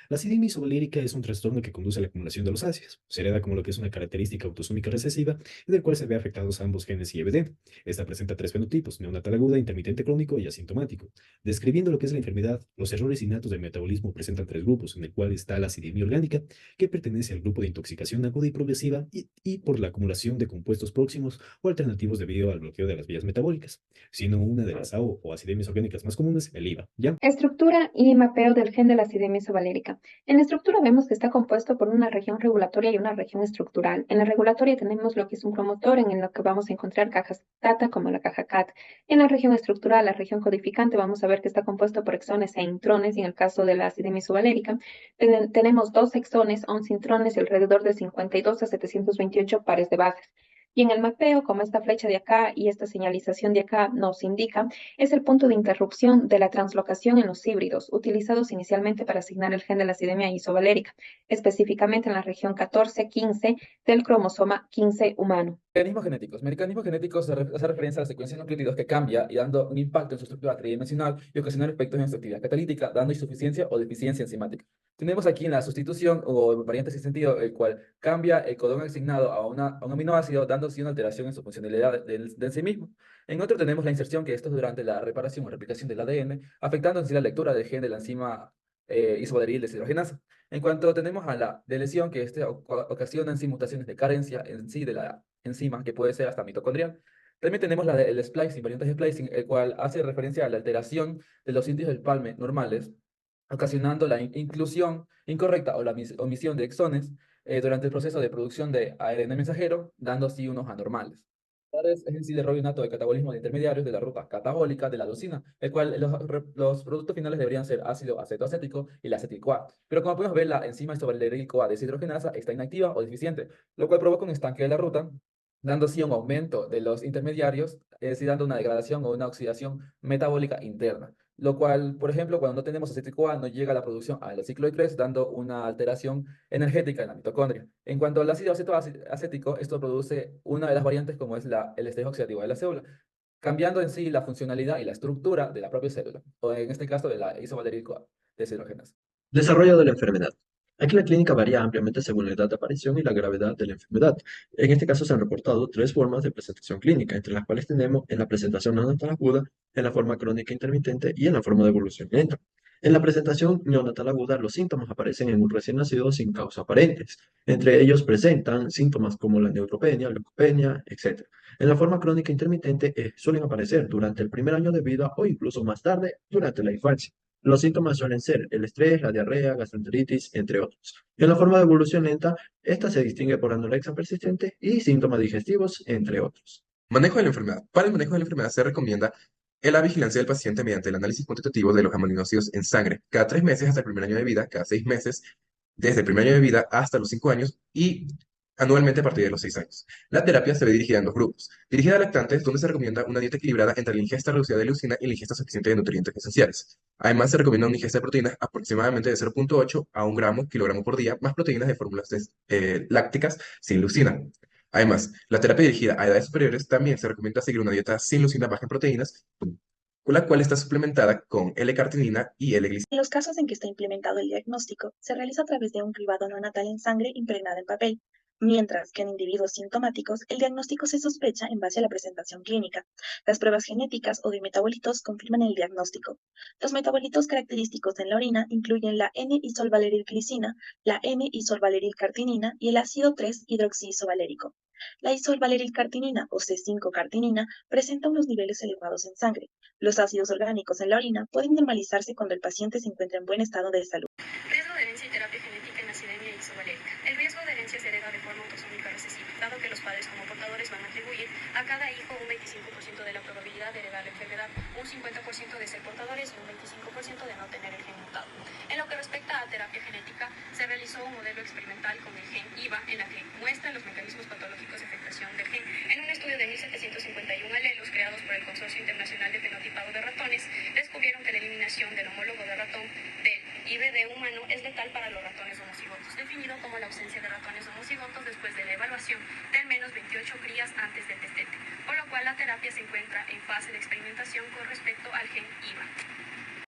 La acidemia isovalírica es un trastorno que conduce a la acumulación de los ácidos. Se hereda como lo que es una característica autosómica recesiva, en el cual se ve afectados ambos genes IBD. Esta presenta tres fenotipos: neonatal aguda, intermitente crónico y asintomático. Describiendo lo que es la enfermedad, los errores innatos del metabolismo presentan tres grupos, en el cual está la acidemia orgánica, que pertenece al grupo de intoxicación aguda y progresiva, y por la acumulación de compuestos próximos o alternativos debido al bloqueo de las vías metabólicas, siendo una de las AO o acidemias orgánicas más comunes el IVA. ¿Ya? Estructura y mapeo del gen de la acidemia isovalérica. En la estructura vemos que está compuesto por una región regulatoria y una región estructural. En la regulatoria tenemos lo que es un promotor, en lo que vamos a encontrar cajas TATA como la caja CAT. En la región estructural, la región codificante, vamos a ver que está compuesto por exones e intrones, y en el caso de la acidemia isovalérica tenemos dos exones, 11 intrones y alrededor de 52 a 728 pares de bases. Y en el mapeo, como esta flecha de acá y esta señalización de acá nos indica, es el punto de interrupción de la translocación en los híbridos, utilizados inicialmente para asignar el gen de la acidemia isovalérica, específicamente en la región 14-15 del cromosoma 15 humano. Mecanismos genéticos. Mecanismos genéticos hace referencia a la secuencia de nucleótidos que cambia y dando un impacto en su estructura tridimensional y ocasionando efectos en su actividad catalítica, dando insuficiencia o deficiencia enzimática. Tenemos aquí en la sustitución o variante sin sentido, el cual cambia el codón asignado a un aminoácido, dando así una alteración en su funcionalidad de sí mismo. En otro tenemos la inserción, que esto es durante la reparación o replicación del ADN, afectando en sí la lectura del gen de la enzima isovaleril deshidrogenasa. En cuanto tenemos a la deleción, que este ocasiona en sí mutaciones de carencia en sí de la enzima, que puede ser hasta mitocondrial. También tenemos el splicing, variantes de splicing, el cual hace referencia a la alteración de los sitios del palme normales, ocasionando la inclusión incorrecta o la omisión de exones durante el proceso de producción de ARN mensajero, dando así unos anormales. Es en sí de rollo innato de catabolismo de intermediarios de la ruta catabólica de la leucina, el cual los productos finales deberían ser ácido acetoacético y la acetil-CoA. Pero como podemos ver, la enzima isovaleril-CoA deshidrogenasa está inactiva o deficiente, lo cual provoca un estanque de la ruta, dando así un aumento de los intermediarios, es decir, dando una degradación o una oxidación metabólica interna. Lo cual, por ejemplo, cuando no tenemos acetil-CoA, no llega la producción al ciclo de Krebs, dando una alteración energética en la mitocondria. En cuanto al ácido acético, esto produce una de las variantes como es el estrés oxidativo de la célula, cambiando en sí la funcionalidad y la estructura de la propia célula, o en este caso de la isovalerico deshidrogenasa. Desarrollo de la enfermedad. Aquí la clínica varía ampliamente según la edad de aparición y la gravedad de la enfermedad. En este caso se han reportado tres formas de presentación clínica, entre las cuales tenemos en la presentación neonatal aguda, en la forma crónica intermitente y en la forma de evolución lenta. En la presentación neonatal aguda, los síntomas aparecen en un recién nacido sin causa aparentes. Entre ellos presentan síntomas como la neutropenia, leucopenia, etc. En la forma crónica intermitente suelen aparecer durante el primer año de vida o incluso más tarde durante la infancia. Los síntomas suelen ser el estrés, la diarrea, gastroenteritis, entre otros. En la forma de evolución lenta, esta se distingue por anorexia persistente y síntomas digestivos, entre otros. Manejo de la enfermedad. Para el manejo de la enfermedad se recomienda la vigilancia del paciente mediante el análisis cuantitativo de los aminoácidos en sangre, cada 3 meses hasta el primer año de vida, cada 6 meses desde el primer año de vida hasta los 5 años y anualmente a partir de los 6 años. La terapia se ve dirigida en dos grupos. Dirigida a lactantes, donde se recomienda una dieta equilibrada entre la ingesta reducida de leucina y la ingesta suficiente de nutrientes esenciales. Además, se recomienda una ingesta de proteínas aproximadamente de 0,8 a 1 gramo kilogramo por día, más proteínas de fórmulas lácticas sin leucina. Además, la terapia dirigida a edades superiores también se recomienda seguir una dieta sin leucina baja en proteínas, con la cual está suplementada con L-carnitina y L-glicina. En los casos en que está implementado el diagnóstico, se realiza a través de un cribado neonatal en sangre impregnada en papel, mientras que en individuos sintomáticos el diagnóstico se sospecha en base a la presentación clínica. Las pruebas genéticas o de metabolitos confirman el diagnóstico. Los metabolitos característicos en la orina incluyen la N-isolvalerilglicina, la N-isolvalerilcartinina y el ácido 3-hidroxiisovalérico. La isolvalerilcartinina o C5-cartinina presenta unos niveles elevados en sangre. Los ácidos orgánicos en la orina pueden normalizarse cuando el paciente se encuentra en buen estado de salud. Riesgo de herencia y terapia genética en acidemia isovalérica. El riesgo de herencia se hereda de forma autosómica recesiva, dado que los padres como portadores van a atribuir a cada hijo un 25% de la probabilidad de heredar la enfermedad, un 50% de ser portadores y un 25% de no tener el gen mutado. En lo que respecta a terapia genética, se realizó un modelo experimental con el gen IVA, en la que muestran los mecanismos patológicos de afectación del gen. En un estudio de 1751 alelos creados por el Consorcio Internacional de Fenotipado de Ratones, descubrieron que la eliminación del homólogo de ratón del IBD humano es letal para los ratones homocigotos, definido como la ausencia de ratones homocigotos después de la evaluación de al menos 28 crías antes del destete, por lo cual la terapia se encuentra en fase de experimentación con respecto al gen